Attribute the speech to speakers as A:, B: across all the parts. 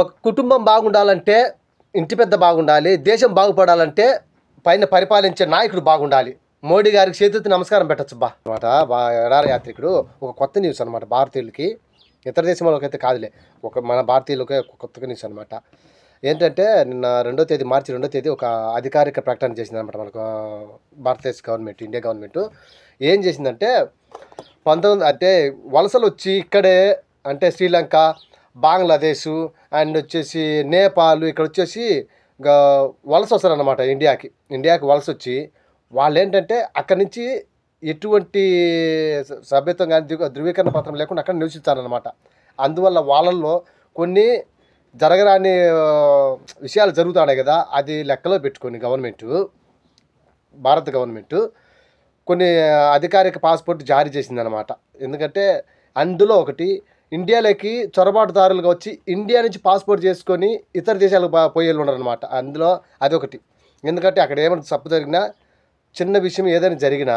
A: ఒక కుటుంబం బాగుండాలంటే ఇంటి పెద్ద బాగుండాలి, దేశం బాగుపడాలంటే పైన పరిపాలించే నాయకుడు బాగుండాలి. మోడీ గారికి చేతులెత్తి నమస్కారం పెట్టచ్చు అనమాట. ఎడారి యాత్రికుడు ఒక కొత్త న్యూస్ అనమాట భారతీయులకి, ఇతర దేశం వాళ్ళకైతే కాదులే, మన భారతీయులకే కొత్త న్యూస్ అనమాట. ఏంటంటే నిన్న మార్చి 2వ తేదీ ఒక అధికారిక ప్రకటన చేసిందనమాట మనకు భారతదేశ గవర్నమెంట్, ఇండియా గవర్నమెంట్. ఏం చేసిందంటే అంటే వలసలు వచ్చి ఇక్కడే అంటే శ్రీలంక, బంగ్లాదేశ్ అండ్ వచ్చేసి నేపాల్ ఇక్కడ వచ్చేసి వలస వస్తారనమాట ఇండియాకి వలస వచ్చి వాళ్ళు ఏంటంటే అక్కడి నుంచి ఎటువంటి సభ్యత్వం కానీ ధృవీకరణ పత్రం లేకుండా అక్కడ నివసించారనమాట. అందువల్ల వాళ్ళల్లో కొన్ని జరగరాని విషయాలు జరుగుతున్నాయి కదా, అది లెక్కలో పెట్టుకొని భారత గవర్నమెంటు కొన్ని అధికారిక పాస్పోర్ట్ జారీ చేసిందనమాట. ఎందుకంటే అందులో ఒకటి ఇండియాలోకి చొరబాటుదారులుగా వచ్చి ఇండియా నుంచి పాస్పోర్ట్ చేసుకొని ఇతర దేశాలకు పోయేళ్ళు ఉన్నారనమాట. అందులో అదొకటి. ఎందుకంటే అక్కడ ఏమైనా తప్పు జరిగినా, చిన్న విషయం ఏదైనా జరిగినా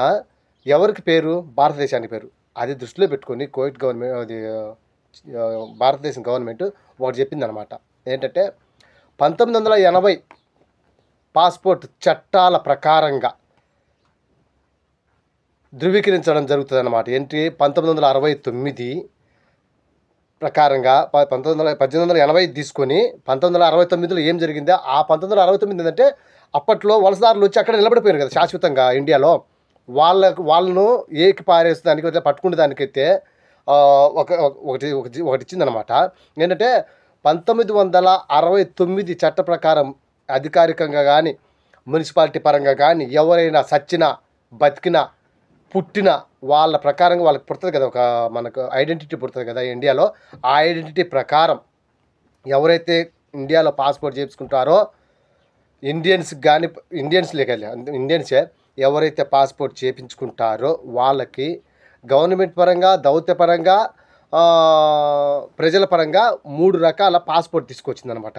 A: ఎవరికి పేరు? భారతదేశానికి పేరు. అది దృష్టిలో పెట్టుకొని కోవిడ్ గవర్నమెంట్, అది భారతదేశం గవర్నమెంట్ ఒకటి చెప్పిందనమాట. ఏంటంటే 1980 పాస్పోర్ట్ చట్టాల ప్రకారంగా ధృవీకరించడం జరుగుతుంది అన్నమాట. ఏంటి 1969 ప్రకారంగా 1880 తీసుకొని 1969లో ఏం జరిగిందో ఆ 1969 ఏంటంటే అప్పట్లో వలసదారులు వచ్చి అక్కడ నిలబడిపోయారు కదా శాశ్వతంగా ఇండియాలో. వాళ్ళను ఏకి పారేసేదానికి అయితే పట్టుకునే దానికైతే ఒకటి ఇచ్చిందనమాట. ఏంటంటే 1969 చట్ట ప్రకారం అధికారికంగా కానీ మున్సిపాలిటీ పరంగా కానీ ఎవరైనా సచ్చినా బతికినా పుట్టిన వాళ్ళ ప్రకారంగా వాళ్ళకి పుడుతుంది కదా, ఒక మనకు ఐడెంటిటీ పుడుతుంది కదా ఇండియాలో. ఆ ఐడెంటిటీ ప్రకారం ఎవరైతే ఇండియాలో పాస్పోర్ట్ చేయించుకుంటారో ఇండియన్సే ఎవరైతే పాస్పోర్ట్ చేయించుకుంటారో వాళ్ళకి గవర్నమెంట్ పరంగా, దౌత్యపరంగా, ప్రజల పరంగా 3 రకాల పాస్పోర్ట్ తీసుకొచ్చిందనమాట.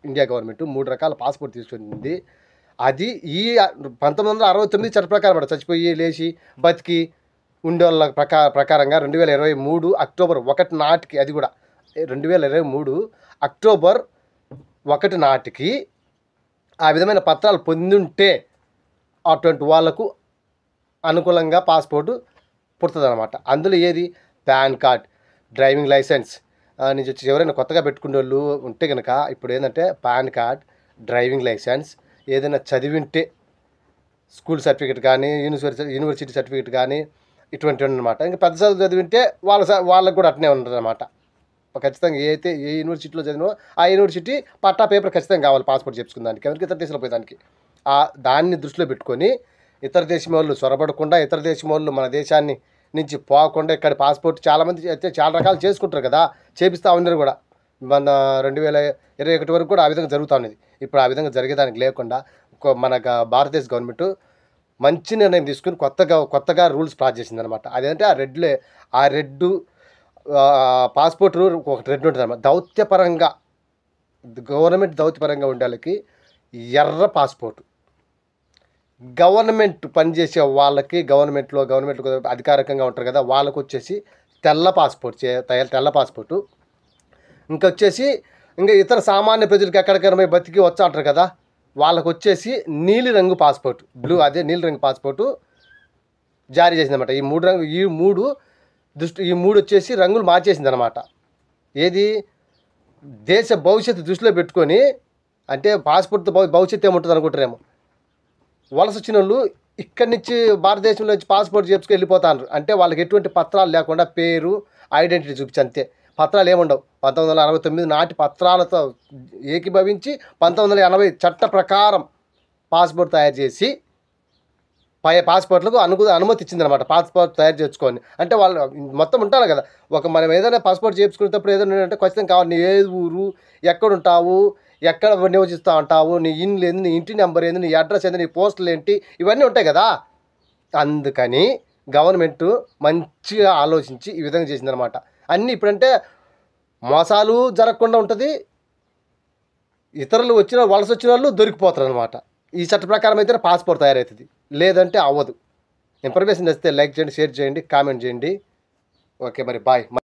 A: ఇండియా గవర్నమెంట్ 3 రకాల పాస్పోర్ట్ తీసుకొచ్చింది. అది ఈ 1969 చట్ట ప్రకారం చచ్చిపోయి లేచి బతికి ఉండేవాళ్ళ ప్రకారంగా 2023 అక్టోబర్ 1 నాటికి, అది కూడా 2023 అక్టోబర్ 1 నాటికి ఆ విధమైన పత్రాలు పొందుంటే అటువంటి వాళ్లకు అనుకూలంగా పాస్పోర్టు పుడుతుంది అనమాట. అందులో ఏది? పాన్ కార్డ్, డ్రైవింగ్ లైసెన్స్ నుంచి వచ్చి ఎవరైనా కొత్తగా పెట్టుకునే వాళ్ళు ఉంటే కనుక ఇప్పుడు ఏంటంటే పాన్ కార్డ్, డ్రైవింగ్ లైసెన్స్, ఏదైనా చదివింటే స్కూల్ సర్టిఫికేట్ కానీ యూనివర్సిటీ సర్టిఫికేట్ కానీ ఇటువంటివి అనమాట. ఇంకా పెద్ద చదువు చదివింటే వాళ్ళకు కూడా అట్నే ఉంటుంది అనమాట. ఖచ్చితంగా ఏ యూనివర్సిటీలో చదివినో ఆ యూనివర్సిటీ పట్టా పేపర్ ఖచ్చితంగా కావాలి పాస్పోర్ట్ చేసుకునేదానికి, ఎవరికి ఇతర దేశంలో పోయేదానికి. దాన్ని దృష్టిలో పెట్టుకొని ఇతర దేశం వాళ్ళు చొరబడకుండా, ఇతర దేశం వాళ్ళు మన దేశాన్ని నుంచి పోకుండా ఇక్కడ పాస్పోర్ట్ చాలామంది అయితే చాలా రకాలు చేసుకుంటారు కదా, చేపిస్తూ ఉన్నారు కూడా. మన 2021 వరకు కూడా ఆ విధంగా జరుగుతూ ఉన్నది. ఇప్పుడు ఆ విధంగా జరిగేదానికి లేకుండా మన భారతదేశ గవర్నమెంట్ మంచి నిర్ణయం తీసుకుని కొత్తగా రూల్స్ పాస్ చేసిందనమాట. అదేంటే ఆ రెడ్ పాస్పోర్ట్ ఒక రెడ్ ఉంటుంది అనమాట. గవర్నమెంట్ దౌత్యపరంగా ఉండే వాళ్ళకి ఎర్ర పాస్పోర్టు, గవర్నమెంట్ పనిచేసే వాళ్ళకి గవర్నమెంట్లో అధికారికంగా ఉంటారు కదా వాళ్ళకు వచ్చేసి తెల్ల పాస్పోర్టు. ఇంకా ఇతర సామాన్య ప్రజలకు ఎక్కడికైనా బతికి వచ్చా అంటారు కదా వాళ్ళకు వచ్చేసి నీలిరంగు పాస్పోర్టు, నీలిరంగు పాస్పోర్టు జారీ చేసిందన్నమాట. ఈ మూడు వచ్చేసి రంగులు మార్చేసింది అనమాట. ఏది? దేశ భవిష్యత్తు దృష్టిలో పెట్టుకొని, అంటే పాస్పోర్ట్తో భవిష్యత్తు ఏముంటుంది అనుకుంటారేమో. వలస వచ్చిన వాళ్ళు ఇక్కడి నుంచి భారతదేశంలో నుంచి పాస్పోర్ట్ చేసుకుని వెళ్ళిపోతారు. అంటే వాళ్ళకి ఎటువంటి పత్రాలు లేకుండా పేరు, ఐడెంటిటీ చూపించి అంతే, పత్రాలు ఏముండవు. 1969 నాటి పత్రాలతో ఏకీభవించి 1980 చట్ట ప్రకారం పాస్పోర్ట్ తయారు చేసి పాస్పోర్ట్లకు అనుమతి ఇచ్చిందనమాట. పాస్పోర్ట్ తయారు చేసుకొని అంటే వాళ్ళు మొత్తం ఉంటారు కదా, మనం ఏదైనా పాస్పోర్ట్ చేయించుకునేటప్పుడు ఏదైనా అంటే ఖచ్చితంగా కావాలి. నీ ఏ ఊరు, ఎక్కడుంటావు, ఎక్కడ నివసిస్తూ ఉంటావు, నీ ఇల్లు ఏంది, నీ ఇంటి నెంబర్ ఏంది, నీ అడ్రస్ ఏంది, నీ పోస్టులు ఏంటి, ఇవన్నీ ఉంటాయి కదా. అందుకని గవర్నమెంట్ మంచిగా ఆలోచించి ఈ విధంగా చేసిందనమాట. అన్నీ ఇప్పుడంటే మోసాలు జరగకుండా ఉంటుంది, ఇతరులు వలస వచ్చిన వాళ్ళు దొరికిపోతారు అనమాట. ఈ చట్ట ప్రకారం అయితే పాస్పోర్ట్ తయారవుతుంది, లేదంటే అవ్వదు. ఇన్ఫర్మేషన్ వస్తే లైక్ చేయండి, షేర్ చేయండి, కామెంట్ చేయండి. ఓకే, మరి బాయ్.